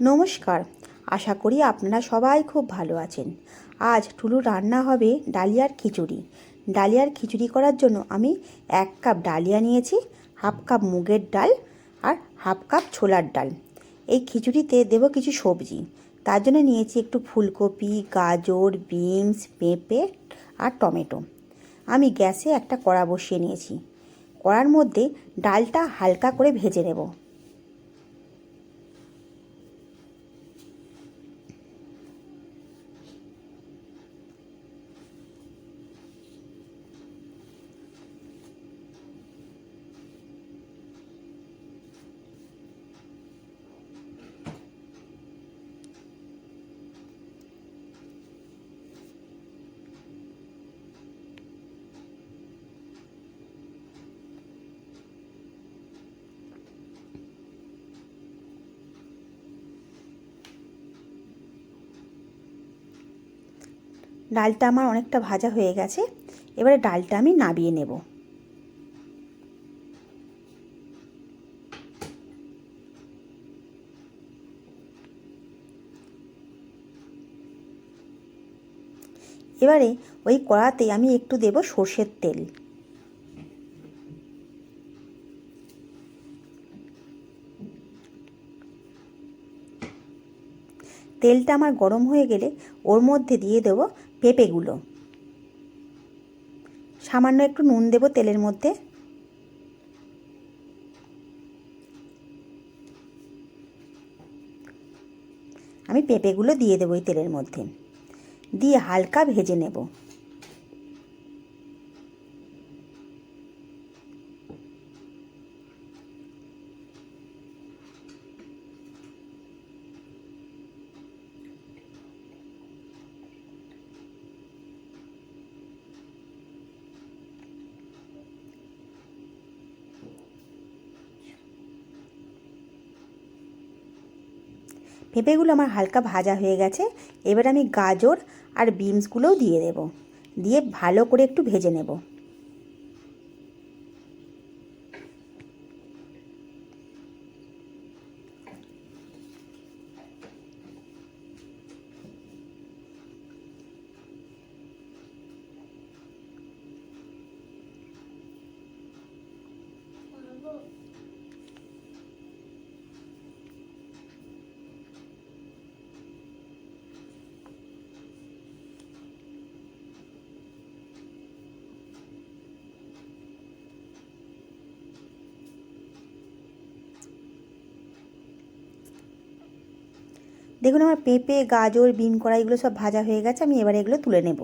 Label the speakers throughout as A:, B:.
A: নমস্কার, আশা করি আপনারা সবাই খুব ভালো আছেন। আজ টুলুর রান্না হবে ডালিয়ার খিচুড়ি। ডালিয়ার খিচুড়ি করার জন্য আমি 1 কাপ ডালিয়া নিয়েছি, হাফ কাপ মুগের ডাল আর হাফ কাপ ছোলার ডাল। এই খিচুড়িতে দেব কিছু সবজি, তার জন্য নিয়েছি একটু ফুলকপি, গাজর, বিনস, পেঁপে আর টমেটো। আমি গ্যাসে একটা কড়া বসিয়ে নিয়েছি। কড়ার মধ্যে ডালটা হালকা করে ভেজে নেব। ডালটা আমার অনেকটা ভাজা হয়ে গেছে। এবারে ডালটা আমি নাবিয়ে নেব। এবারে ওই কড়াতে আমি একটু দেব সর্ষের তেল। তেলটা আমার গরম হয়ে গেলে ওর মধ্যে দিয়ে দেব পেঁপেগুলো। সামান্য একটু নুন দেব তেলের মধ্যে। আমি পেঁপেগুলো দিয়ে দেবো এই তেলের মধ্যে, দিয়ে হালকা ভেজে নেব। পেঁপেগুলো আমার হালকা ভাজা হয়ে গেছে। এবার আমি গাজর আর বিনসগুলোও দিয়ে দেব, দিয়ে ভালো করে একটু ভেজে নেব। দেখুন আমার পেঁপে, গাজর, বিন কড়া এগুলো সব ভাজা হয়ে গেছে। আমি এবারে এগুলো তুলে নেব।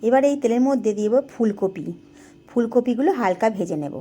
A: এবার এই তেলের মধ্যে দিয়ে দেবো ফুলকপি। ফুলকপিগুলো হালকা ভেজে নেব।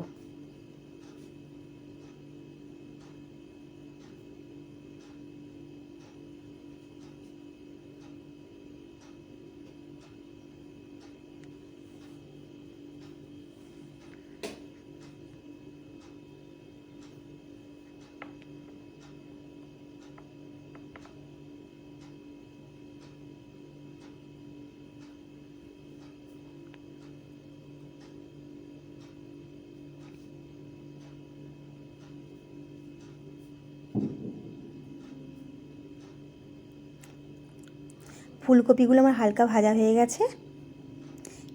A: ফুলকপিগুলো আমার হালকা ভাজা হয়ে গেছে।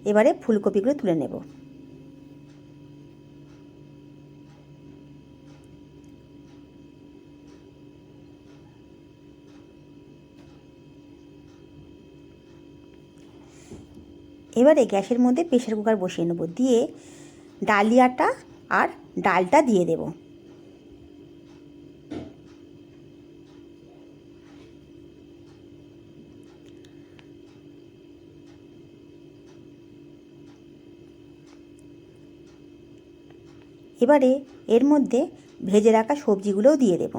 A: এবারে ফুলকপিগুলো তুলে নেব। এবারে গ্যাসের মধ্যে প্রেসার কুকার বসিয়ে নেব, দিয়ে ডালিয়াটা আর ডালটা দিয়ে দেব। এবারে এর মধ্যে ভেজে রাখা সবজিগুলোও দিয়ে দেব।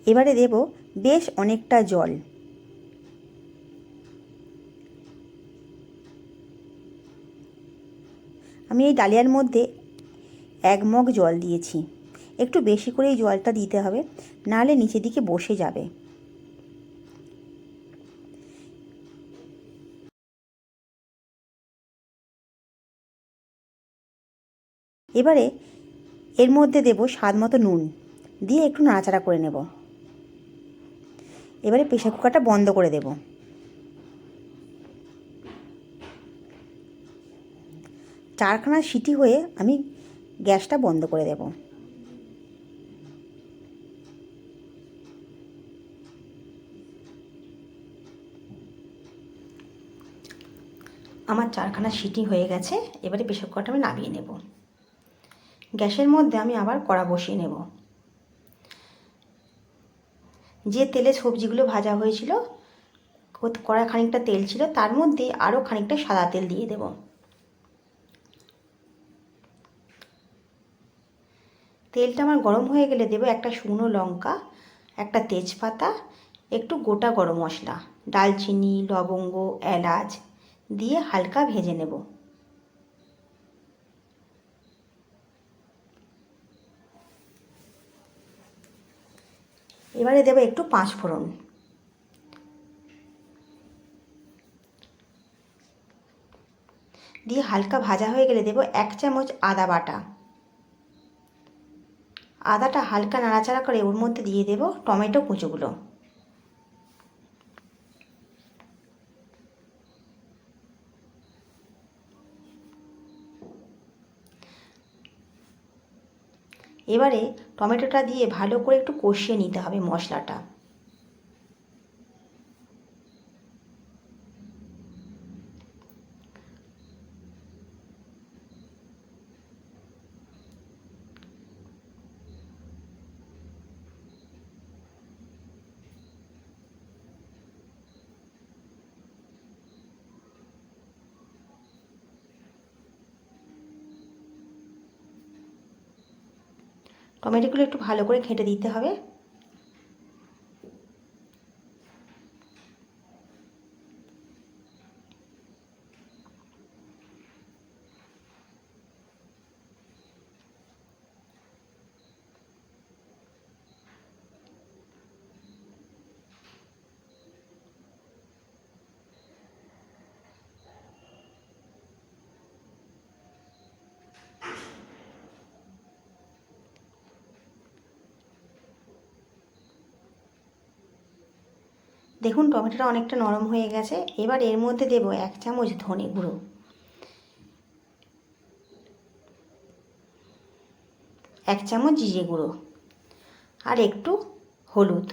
A: এবারে দেব বেশ অনেকটা জল। আমি এই ডালিয়ার মধ্যে 1 মগ জল দিয়েছি। একটু বেশি করেই জলটা দিতে হবে, নাহলে নিচের দিকে বসে যাবে। এবারে এর মধ্যে দেব স্বাদ মতো নুন, দিয়ে একটু নাড়াচাড়া করে নেব। এবারে প্রেসার কুকারটা বন্ধ করে দেব। 4খানা সিটি হয়ে আমি গ্যাসটা বন্ধ করে দেব। আমার 4খানা সিটি হয়ে গেছে। এবারে প্রেসার কুকারটা আমি নামিয়ে নেব। গ্যাসের মধ্যে আমি আবার কড়া বসিয়ে নেব। যে তেলে সবজিগুলো ভাজা হয়েছিল, কড়া খানিকটা তেল ছিল, তার মধ্যে আরও খানিকটা সাদা তেল দিয়ে দেব। তেলটা আমার গরম হয়ে গেলে দেব একটা শুকনো লঙ্কা, একটা তেজপাতা, একটু গোটা গরম মশলা, দালচিনি, লবঙ্গ, এলাচ দিয়ে হালকা ভেজে নেব। এবারে দেব একটু 5 ফোড়ন, দিয়ে হালকা ভাজা হয়ে গেলে দেব 1 চামচ আদা বাটা। আদাটা হালকা নাড়াচাড়া করে ওর মধ্যে দিয়ে দেব টমেটো কুচোগুলো। এবারে টমেটোটা দিয়ে ভালো করে একটু কষিয়ে নিতে হবে মশলাটা। টমেটোগুলো একটু ভালো করে ঘেঁটে দিতে হবে। দেখুন টমেটোটা অনেকটা নরম হয়ে গেছে। এবার এর মধ্যে দেব 1 চামচ ধনে গুঁড়ো, 1 চামচ জিরে গুঁড়ো আর একটু হলুদ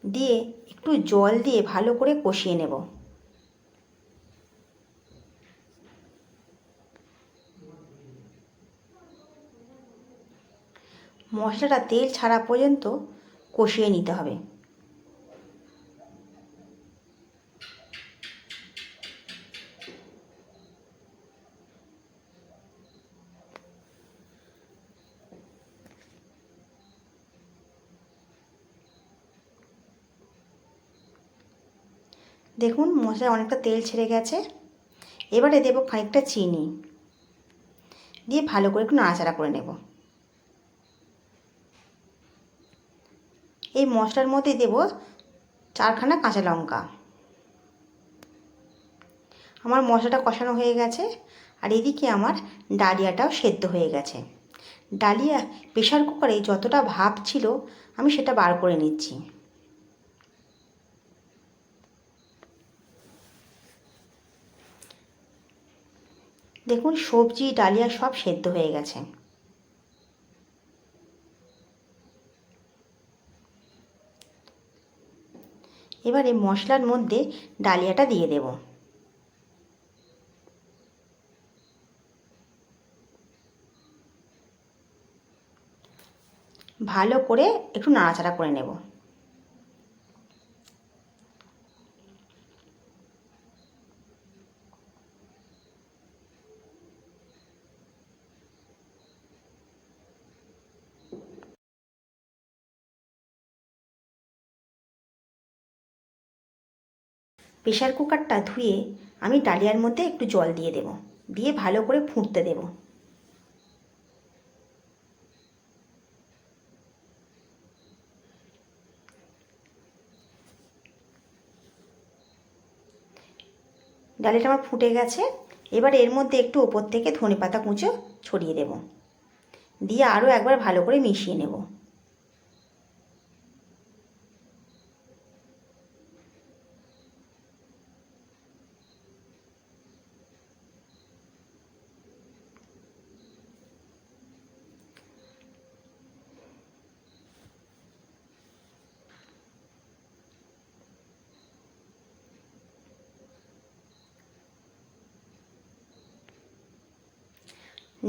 A: দিয়ে একটু জল দিয়ে ভালো করে কষিয়ে নেব। মশলাটা তেল ছাড়া পর্যন্ত কষিয়ে নিতে হবে। দেখুন মশলায় অনেকটা তেল ছেড়ে গেছে। এবারে দেব খানিকটা চিনি, দিয়ে ভালো করে একটু নাড়াচাড়া করে নেব। এই মশলার মধ্যে দেব 4খানা কাঁচা লঙ্কা। আমার মশলাটা কষানো হয়ে গেছে, আর এদিকে আমার ডালিয়াটাও সেদ্ধ হয়ে গেছে। ডালিয়া প্রেসার কুকারে যতটা ভাপ ছিল আমি সেটা বার করে নিচ্ছি। দেখুন সবজি ডালিয়া সব সেদ্ধ হয়ে গেছে। এবারে মশলার মধ্যে ডালিয়াটা দিয়ে দেব। ভালো করে একটু নাড়াচাড়া করে নেব। প্রেশার কুকারটা ধুয়ে আমি ডালিয়ার মধ্যে একটু জল দিয়ে দেব, দিয়ে ভালো করে ফুটতে দেব। ডালিয়াটা আমার ফুটে গেছে। এবার এর মধ্যে একটু ওপর থেকে ধনেপাতা কুঁচো ছড়িয়ে দেব, দিয়ে আরও একবার ভালো করে মিশিয়ে নেব।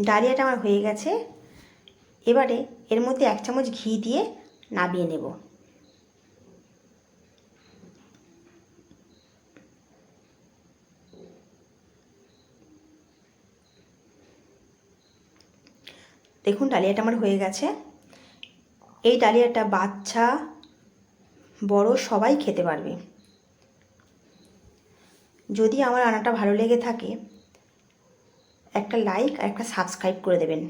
A: ডালিয়াটা আমার হয়ে গেছে। এবারে এর মধ্যে 1 চামচ ঘি দিয়ে নামিয়ে নেব। দেখুন ডালিয়াটা আমার হয়ে গেছে। এই ডালিয়াটা বাচ্চা বড় সবাই খেতে পারবে। যদি আমার রান্নাটা ভালো লেগে থাকে একটা লাইক আর একটা সাবস্ক্রাইব করে দেবেন।